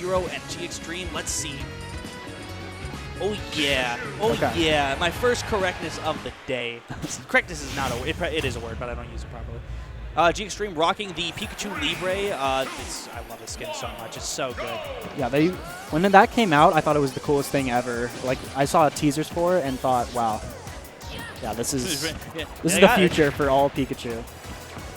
Hero and G-XTREME. Let's see. Oh, yeah. Oh, okay. yeah. My first correctness of the day. Correctness is not a word. It is a word, but I don't use it properly. G-XTREME rocking the Pikachu Libre. I love this skin so much. It's so good. Yeah, when that came out, I thought it was the coolest thing ever. Like, I saw teasers for it and thought, wow. Yeah, this is the future for all Pikachu.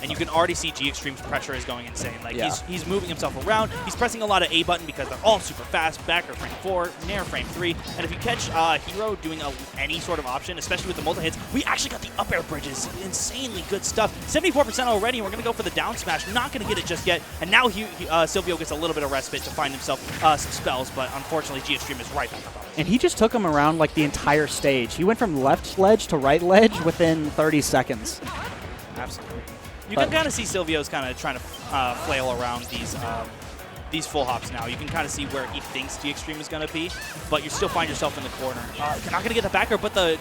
And you can already see G-XTREME's pressure is going insane. Like, he's moving himself around. He's pressing a lot of A button because they're all super fast. Back or frame 4, Nair frame 3. And if you catch Hero doing any sort of option, especially with the multi-hits, we actually got the up air bridges. Insanely good stuff. 74% already, and we're going to go for the down smash. Not going to get it just yet. And now Silvio gets a little bit of respite to find himself some spells, but unfortunately G-XTREME is right back up on him. And he just took him around like the entire stage. He went from left ledge to right ledge within 30 seconds. Absolutely. You can kind of see Silvio's kind of trying to flail around these full hops now. You can kind of see where he thinks G-XTREME is going to be, but you still find yourself in the corner. You're not going to get the backer, but the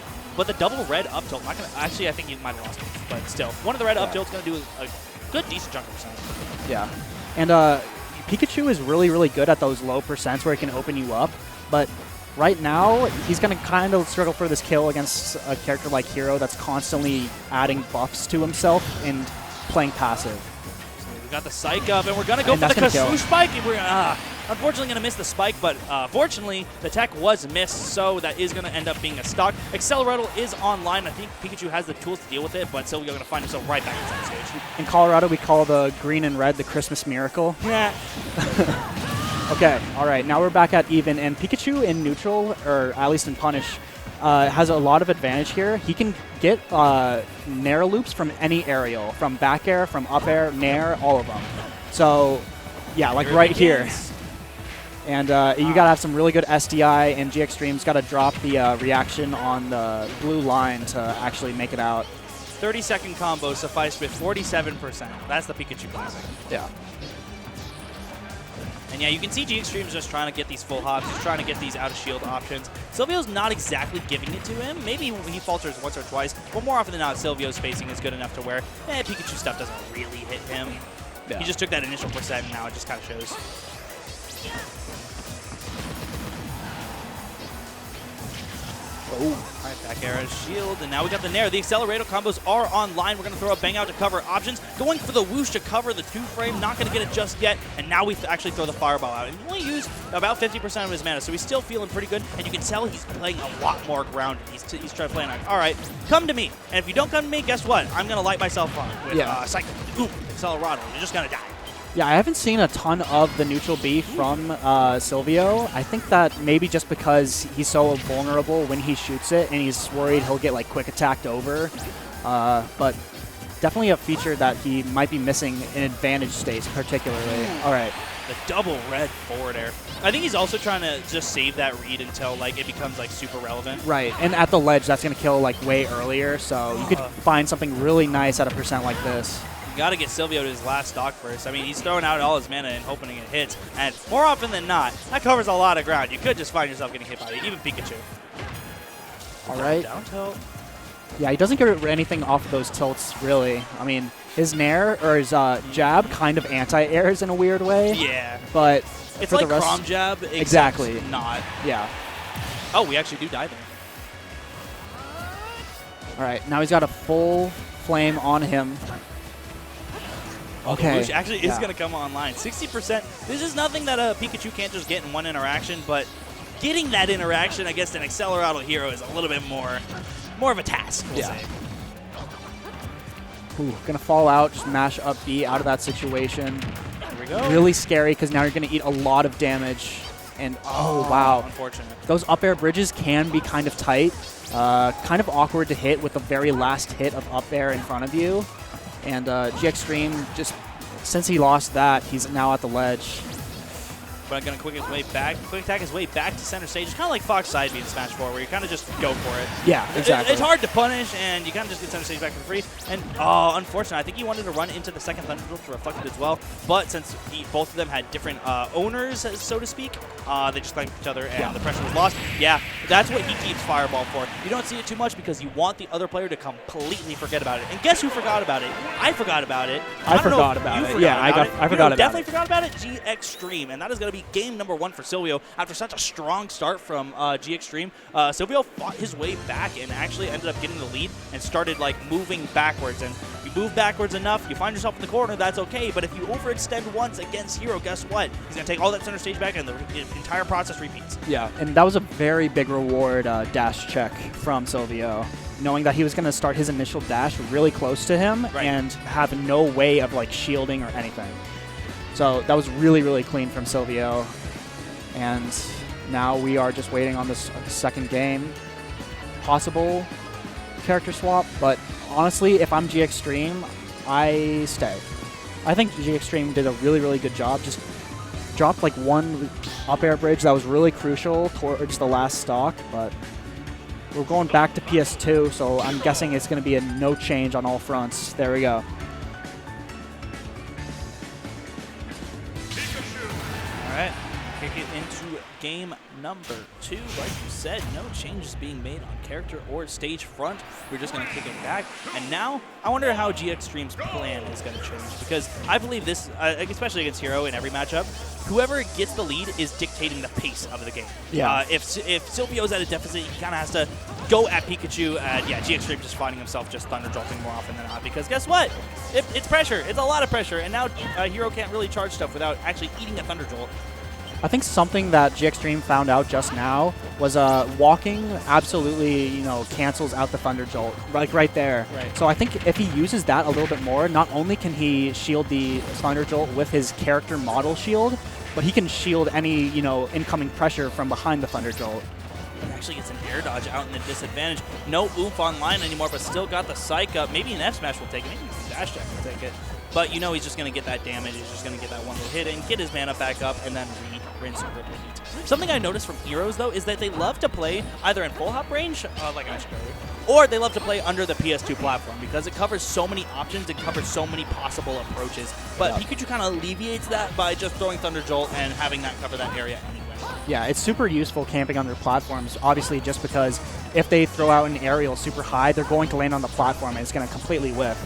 double red up tilt. Actually, I think you might have lost it, but still, one of the red up tilts going to do a good, decent chunk of percent. Yeah, and Pikachu is really, really good at those low percents where he can open you up, but right now, he's going to kind of struggle for this kill against a character like Hero that's constantly adding buffs to himself and playing passive. So we got the psych up, and we're going to go for the Kasu spike. We're unfortunately going to miss the spike, but fortunately, the tech was missed, so that is going to end up being a stock. Accelerator is online. I think Pikachu has the tools to deal with it, but Silvio going to find himself right back inside the stage. In Colorado, we call the green and red the Christmas miracle. Yeah. Okay, all right, now we're back at even, and Pikachu in neutral, or at least in punish, has a lot of advantage here. He can get Nair loops from any aerial, from back air, from up air, Nair, all of them. So, yeah, like right here. And you got to have some really good SDI, and G-XTREME's got to drop the reaction on the blue line to actually make it out. 30-second combo sufficed with 47%. That's the Pikachu classic. Yeah. And yeah, you can see G-XTREME's just trying to get these full hops. He's trying to get these out-of-shield options. Silvio's not exactly giving it to him. Maybe he falters once or twice, but more often than not, Silvio's spacing is good enough to where Pikachu stuff doesn't really hit him. Yeah. He just took that initial percent, and now it just kind of shows. Oh, all right, back air as shield, and now we got the Nair. The accelerator combos are online. We're going to throw a bang out to cover options. Going for the whoosh to cover the 2-frame. Not going to get it just yet, and now we actually throw the fireball out. And he only used about 50% of his mana, so he's still feeling pretty good, and you can tell he's playing a lot more grounded. He's trying to play like, all right, come to me. And if you don't come to me, guess what? I'm going to light myself on with Cycle. Boom, accelerator. You're just going to die. Yeah, I haven't seen a ton of the neutral B from Silvio. I think that maybe just because he's so vulnerable when he shoots it and he's worried he'll get like quick attacked over. But definitely a feature that he might be missing in advantage states particularly. All right. The double red forward air. I think he's also trying to just save that read until like it becomes like super relevant. Right, and at the ledge, that's going to kill like way earlier, so you could find something really nice at a percent like this. Got to get Silvio to his last stock first. I mean, he's throwing out all his mana and hoping it hits. And more often than not, that covers a lot of ground. You could just find yourself getting hit by it, even Pikachu. All right. Down tilt. Yeah, he doesn't get anything off of those tilts, really. I mean, his Nair or his jab kind of anti-airs in a weird way. Yeah. But it's for like the rest, Crom jab. Exactly. Not. Yeah. Oh, we actually do die there. All right, now he's got a full flame on him. Okay. Which actually is going to come online. 60%. This is nothing that a Pikachu can't just get in one interaction, but getting that interaction against an Accelerator hero is a little bit more of a task, we'll say. Ooh, gonna fall out, just mash up B out of that situation. Here we go. Really scary because now you're gonna eat a lot of damage. And oh wow. Unfortunate. Those up air bridges can be kind of tight. Kind of awkward to hit with the very last hit of up air in front of you. And G-XTREME, just since he lost that, he's now at the ledge. But going to quick attack his way back to center stage. It's kind of like Fox side beat in Smash 4, where you kind of just go for it. Yeah, exactly. It's hard to punish, and you kind of just get center stage back for free. And, unfortunately, I think he wanted to run into the second Thunder Drill to reflect it as well. But since both of them had different owners, so to speak, they just claimed each other, and the pressure was lost. Yeah, that's what he keeps Fireball for. You don't see it too much because you want the other player to completely forget about it. And guess who forgot about it? I forgot about it. I forgot about it. Yeah, I forgot about it. Definitely forgot about it. G-XTREME, and that is going to be be game number 1 for Silvio after such a strong start from G-XTREME. Silvio fought his way back and actually ended up getting the lead and started like moving backwards. And if you move backwards enough, you find yourself in the corner, that's okay. But if you overextend once against Hero, guess what? He's going to take all that center stage back and the entire process repeats. Yeah, and that was a very big reward dash check from Silvio, knowing that he was going to start his initial dash really close to him and have no way of like shielding or anything. So that was really, really clean from Silvio. And now we are just waiting on this second game. Possible character swap, but honestly, if I'm G-XTREME, I stay. I think G-XTREME did a really, really good job. Just dropped like one up air bridge that was really crucial towards the last stock, but we're going back to PS2, so I'm guessing it's going to be a no change on all fronts. There we go. All right, kick it into game number 2. Like you said, no changes being made on character or stage front. We're just going to kick it back. And now, I wonder how G-XTREME's plan is going to change, because I believe this, especially against Hero in every matchup, whoever gets the lead is dictating the pace of the game. Yeah. If Silvio's at a deficit, he kind of has to go at Pikachu. And yeah, G-XTREME just finding himself just Thunder Jolting more often than not, because guess what? It's pressure. It's a lot of pressure. And now Hero can't really charge stuff without actually eating a Thunder Jolt. I think something that G-XTREME found out just now was walking absolutely, cancels out the Thunder Jolt, like right there. Right. So I think if he uses that a little bit more, not only can he shield the Thunder Jolt with his character model shield, but he can shield any, incoming pressure from behind the Thunder Jolt. He actually gets an air dodge out in a disadvantage. No oomph online anymore, but still got the psych up. Maybe an F smash will take it. Maybe a dash check will take it. But he's just going to get that damage. He's just going to get that one little hit in, get his mana back up, and then rinse and repeat. Something I noticed from Heroes, though, is that they love to play either in full hop range, like I mentioned earlier, or they love to play under the PS2 platform because it covers so many options, it covers so many possible approaches. But Pikachu kind of alleviates that by just throwing Thunder Jolt and having that cover that area anyway. Yeah, it's super useful camping on their platforms, obviously just because if they throw out an aerial super high, they're going to land on the platform and it's going to completely whiff.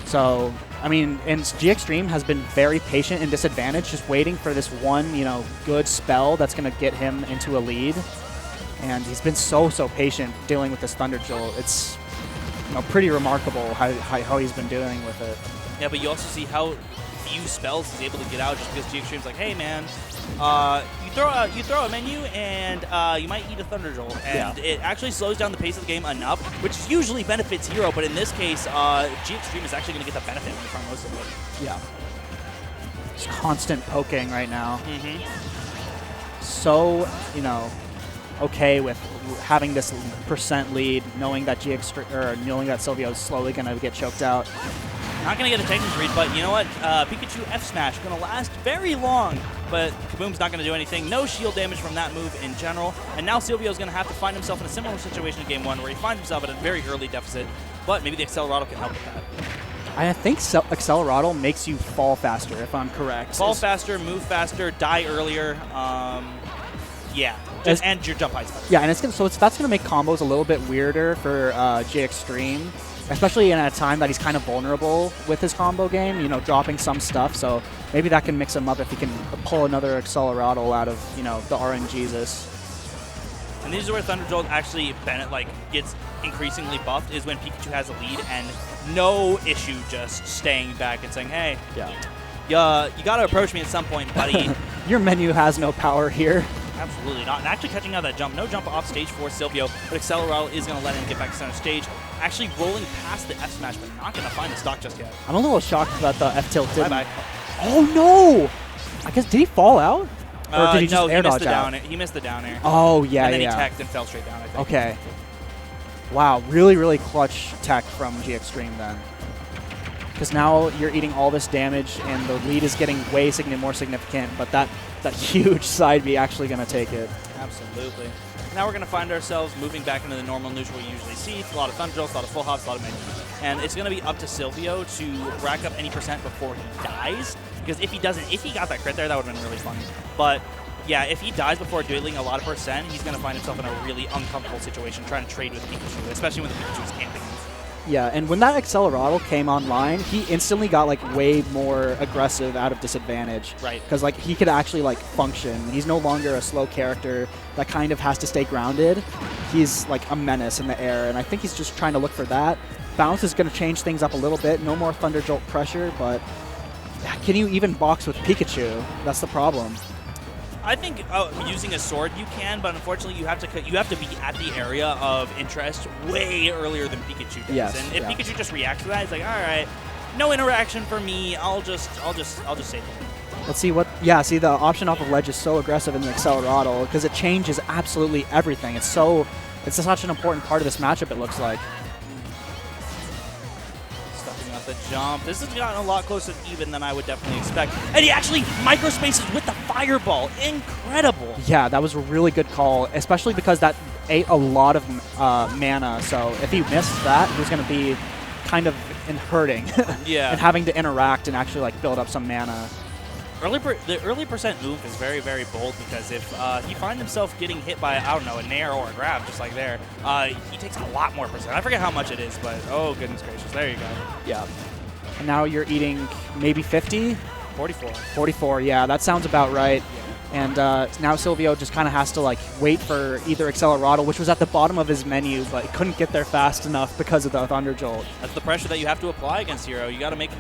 So, I mean, and G-XTREME has been very patient and disadvantaged, just waiting for this one, good spell that's going to get him into a lead. And he's been so patient dealing with this Thunder Jolt. It's, pretty remarkable how he's been dealing with it. Yeah, but you also see how few spells he's able to get out just because G-XTREME's like, hey, man, you throw a menu and you might eat a Thunder Jolt, and it actually slows down the pace of the game enough, which usually benefits Hero, but in this case, G-XTREME is actually going to get the benefit from most of it. Yeah. Just constant poking right now. Mm-hmm. So, okay with having this percent lead, knowing that knowing that Silvio is slowly going to get choked out. Not going to get a Technics read, but you know what? Pikachu F Smash going to last very long, but Kaboom's not going to do anything. No shield damage from that move in general, and now Silvio's going to have to find himself in a similar situation to Game 1 where he finds himself at a very early deficit, but maybe the Accelerado can help with that. I think Accelerado makes you fall faster, if I'm correct. Fall faster, move faster, die earlier. Yeah, and your jump height's better. Yeah, and that's gonna make combos a little bit weirder for G-XTREME, especially in a time that he's kind of vulnerable with his combo game. Dropping some stuff. So maybe that can mix him up if he can pull another Accelerado out of the RNGesus. And this is where Thunder Jolt actually gets increasingly buffed, is when Pikachu has a lead and no issue just staying back and saying, hey, you got to approach me at some point, buddy. Your menu has no power here. Absolutely not. And actually catching out that jump. No jump off stage for Silvio, but Accelerado is going to let him get back to center stage. Actually rolling past the F Smash, but not going to find the stock just yet. I'm a little shocked that the F tilt didn't. Bye-bye. Oh, no! I guess, did he fall out? Or did he just air dodge out? He missed the down air. Oh, yeah, and then he teched and fell straight down, I think. Okay. Wow, really, really clutch tech from G-XTREME then. Because now you're eating all this damage, and the lead is getting way more significant, but that huge side B actually going to take it. Absolutely. Now we're going to find ourselves moving back into the normal neutral we usually see. A lot of Thunder Jolts, a lot of full hops, a lot of menus. And it's going to be up to Silvio to rack up any percent before he dies. Because if he got that crit there, that would have been really funny. But yeah, if he dies before dealing a lot of percent, he's going to find himself in a really uncomfortable situation trying to trade with Pikachu, especially when the Pikachu is camping. Yeah, and when that Accelerado came online, he instantly got like way more aggressive out of disadvantage. Right. Because like he could actually like function. He's no longer a slow character that kind of has to stay grounded. He's like a menace in the air, and I think he's just trying to look for that. Bounce is going to change things up a little bit. No more Thunder Jolt pressure, but can you even box with Pikachu? That's the problem. I think using a sword you can, but unfortunately you have to be at the area of interest way earlier than Pikachu does. Yes, and if Pikachu just reacts to that, it's like, all right, no interaction for me. I'll just save it. Let's see what. Yeah, see the option off of ledge is so aggressive in the Accelerado because it changes absolutely everything. It's such an important part of this matchup. It looks like. The jump. This has gotten a lot closer to even than I would definitely expect. And he actually microspaces with the fireball. Incredible. Yeah, that was a really good call, especially because that ate a lot of mana. So if he missed that, he was going to be kind of hurting. Yeah. And having to interact and actually like build up some mana. The early percent move is very, very bold because if he finds himself getting hit by, I don't know, a nair or a grab just like there, he takes a lot more percent. I forget how much it is, but oh, goodness gracious. There you go. Yeah. And now you're eating maybe 50? 44. 44, yeah, that sounds about right. Yeah. And now Silvio just kind of has to like wait for either Accelerado, which was at the bottom of his menu, but couldn't get there fast enough because of the Thunder Jolt. That's the pressure that you have to apply against Hero. You got to make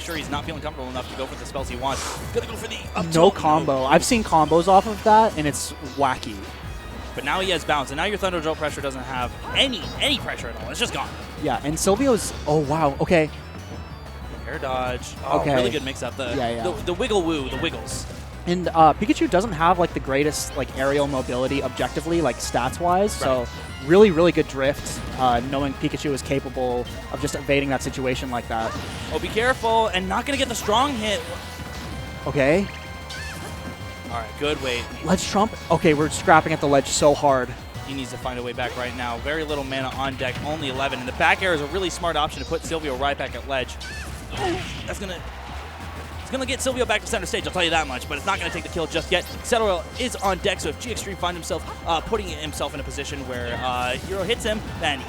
sure he's not feeling comfortable enough to go for the spells he wants. Gonna go for the up No tilt. combo. No. I've seen combos off of that, and it's wacky. But now he has bounce, and now your Thunder Jolt pressure doesn't have any pressure at all. It's just gone. Yeah, and Silvio's. Oh wow. Okay. Air dodge. Oh, okay. Really good mix up. The wiggle woo, the wiggles. And Pikachu doesn't have like the greatest like aerial mobility objectively, like stats wise. Right. So really, really good drift. Knowing Pikachu is capable of just evading that situation like that. Oh, be careful, and not gonna get the strong hit. Okay. All right, good wait. Ledge trump. Okay, we're scrapping at the ledge so hard. He needs to find a way back right now. Very little mana on deck, only 11. And the back air is a really smart option to put Silvio right back at ledge. That's gonna. It's gonna get Silvio back to center stage, I'll tell you that much, but it's not gonna take the kill just yet. Cetera is on deck, so if G-XTREME finds himself putting himself in a position where Hero hits him, then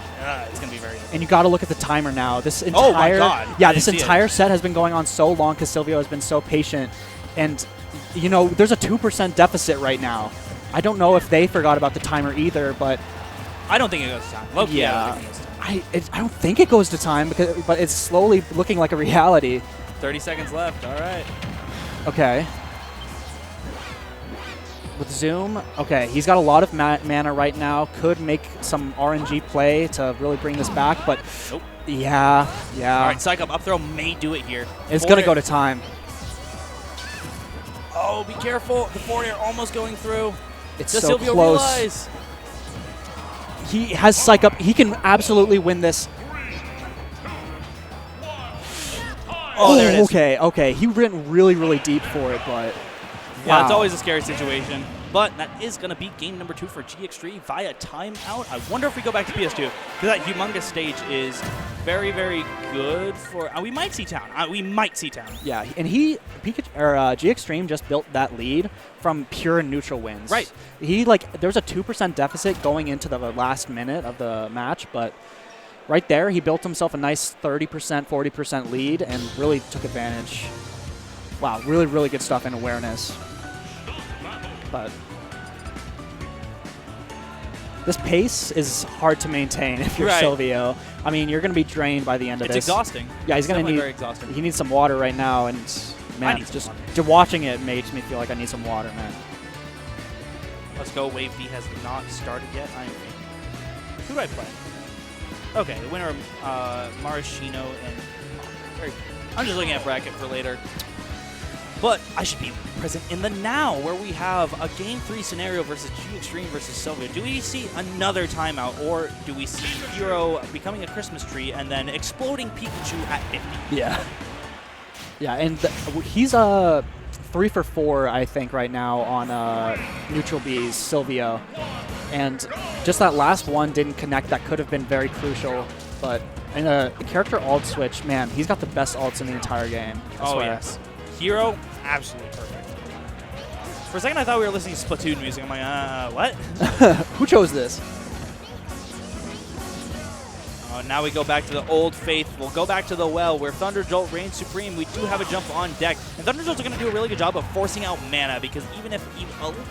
it's gonna be very easy. And you got to look at the timer now. This entire, oh my God! Yeah, this entire set has been going on so long because Silvio has been so patient, and you know there's a 2% deficit right now. I don't know if they forgot about the timer either, but I don't think it goes to time. Low-key, yeah, I don't think it goes to time but it's slowly looking like a reality. 30 seconds left. All right. Okay. With Zoom, okay, he's got a lot of mana right now. Could make some RNG play to really bring this back, but nope. Yeah. All right, Psych Up throw may do it here. It's going to go to time. Oh, be careful. The forward air almost going through. It's Does so Silvio close. realize? He has Psych Up. He can absolutely win this. Oh, there it is. Okay. He went really, really deep for it, but yeah, wow. It's always a scary situation. But that is going to be game number 2 for G-XTREME via timeout. I wonder if we go back to PS2 because that humongous stage is very, very good for. We might see Town. We might see Town. Yeah, and G-XTREME just built that lead from pure neutral wins. Right. There's a 2% deficit going into the last minute of the match, but right there he built himself a nice 30%, 40% lead and really took advantage. Wow, really, really good stuff in awareness. But this pace is hard to maintain if you're Silvio. I mean, you're going to be drained by the end of this. It's exhausting. Yeah, he's going to need. Very exhausting. He needs some water right now, and man, just watching it makes me feel like I need some water, man. Let's go. Wave B has not started yet. Who do I play? Okay, the winner of Maraschino and. I'm just looking at bracket for later. But I should be present in the now, where we have a Game 3 scenario versus G-XTREME versus Silvio. Do we see another timeout, or do we see Hero becoming a Christmas tree and then exploding Pikachu at 50? Yeah. Yeah, and he's 3 for 4, I think, right now on neutral B's, Silvio. And just that last one didn't connect. That could have been very crucial. But in a character alt switch, man, he's got the best alts in the entire game. Oh, yes. Hero, absolutely perfect. For a second, I thought we were listening to Splatoon music. I'm like, what? Who chose this? Oh, and now we go back to the old faithful. Go back to the well where Thunder Jolt reigns supreme. We do have a jump on deck, and Thunder Jolt's going to do a really good job of forcing out mana, because even if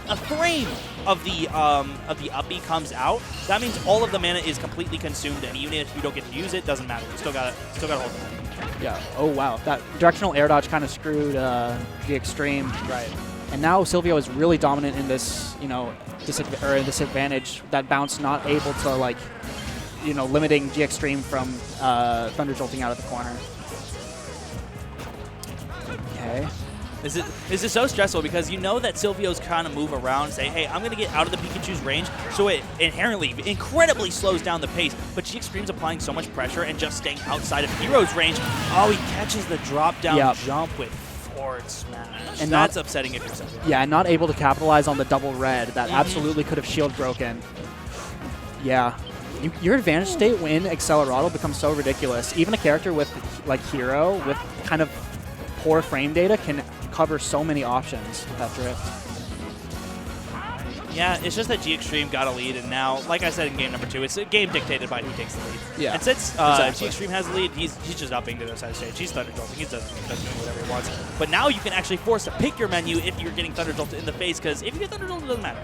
a frame of the uppy comes out, that means all of the mana is completely consumed, and even if you don't get to use it, doesn't matter. You still got to hold it. Yeah. Oh wow, that directional air dodge kind of screwed G-XTREME. Right. And now Silvio is really dominant in this, disadvantage. That bounce not able to, like, limiting G-XTREME from Thunder Jolting out of the corner. Okay. This is so stressful because you know that Silvio's trying to move around and say, hey, I'm going to get out of the Pikachu's range, so it inherently, incredibly slows down the pace. But G-XTREME's applying so much pressure and just staying outside of Hero's range. Oh, he catches the drop-down jump with forward smash. And that's upsetting if you're Silvio. Yeah, not able to capitalize on the double red. That absolutely could have shield broken. Yeah. Your advantage state when Accelerado becomes so ridiculous. Even a character with, like, Hero, with kind of poor frame data, can cover so many options with that drift. Yeah, it's just that G-XTREME got a lead, and now, like I said in game number 2, it's a game dictated by who takes the lead. Yeah. And since G-XTREME has the lead, he's just upping to the side stage. He's Thunder Jolting. He's doing whatever he wants. But now you can actually force to pick your menu if you're getting Thunder Jolted in the face, because if you get Thunder Jolted, it doesn't matter.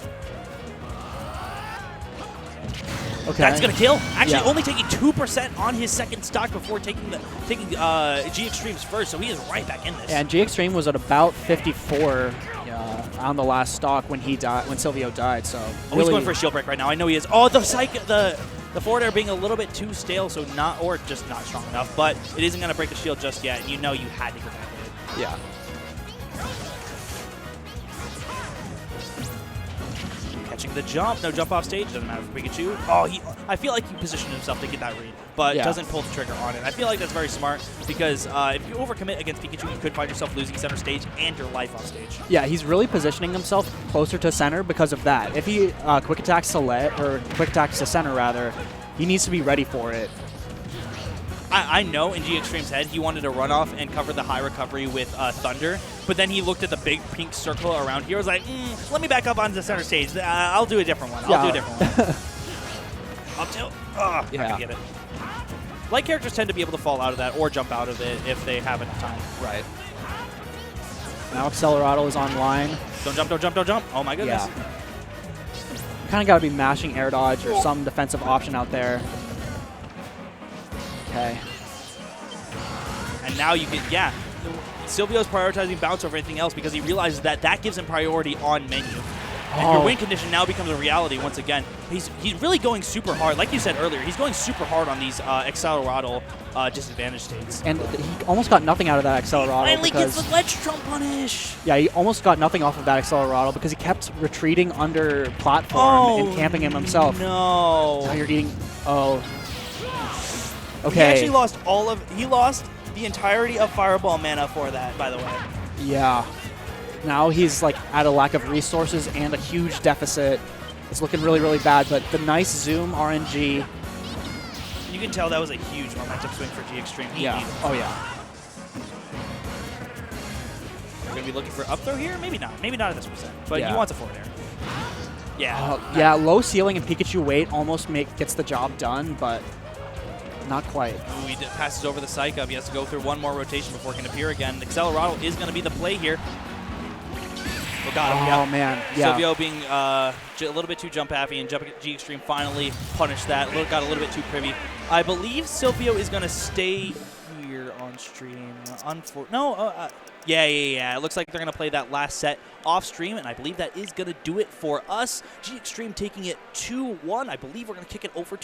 Okay. That's going to kill. Actually, only taking 2% on his second stock before taking G-XTREME's first, so he is right back in this. And G-XTREME was at about 54 on the last stock when he died, when Silvio died. So he's going for a shield break right now. I know he is. Oh, the forward air being a little bit too stale, so or just not strong enough. But it isn't going to break the shield just yet. And you know you had to get that hit. Yeah. Catching the jump, no jump off stage, doesn't matter for Pikachu. Oh, I feel like he positioned himself to get that read, but doesn't pull the trigger on it. I feel like that's very smart because if you overcommit against Pikachu, you could find yourself losing center stage and your life off stage. Yeah, he's really positioning himself closer to center because of that. If he quick attacks to center rather, he needs to be ready for it. I know in G-XTREME's head he wanted to run off and cover the high recovery with Thunder, but then he looked at the big pink circle around here. Was like, let me back up onto the center stage. I'll do a different one. I'll do a different one. Up tilt. I can get it. Light characters tend to be able to fall out of that or jump out of it if they have enough time. Right. Now Accelerado is online. Don't jump, don't jump, don't jump. Oh my goodness. Yeah. You kind of got to be mashing air dodge or some defensive option out there. Okay. And now you can, Silvio's prioritizing bounce over anything else because he realizes that gives him priority on menu. And your win condition now becomes a reality once again. He's really going super hard. Like you said earlier, he's going super hard on these Accelerado disadvantage states. And he almost got nothing out of that Accelerado. He finally gets the ledge trump punish. Yeah, he almost got nothing off of that Accelerado because he kept retreating under platform and camping him himself. No. Now you're eating. Oh. Okay. He actually lost he lost the entirety of Fireball mana for that, by the way. Yeah. Now he's like at a lack of resources and a huge deficit. It's looking really, really bad, but the nice zoom RNG. You can tell that was a huge momentum swing for G-XTREME. Oh, yeah. We're going to be looking for up throw here? Maybe not. Maybe not at this percent, but he wants a forward air. Yeah. Low ceiling and Pikachu weight almost gets the job done, but not quite. Ooh, he passes over the Psych Up. He has to go through one more rotation before it can appear again. Accelerado is going to be the play here. Oh, got him. Oh, man. Yeah. Silvio being a little bit too jump happy, and G-XTREME finally punished that. Got a little bit too privy. I believe Silvio is going to stay here on stream. Yeah. It looks like they're going to play that last set off stream, and I believe that is going to do it for us. G-XTREME taking it 2-1. I believe we're going to kick it over to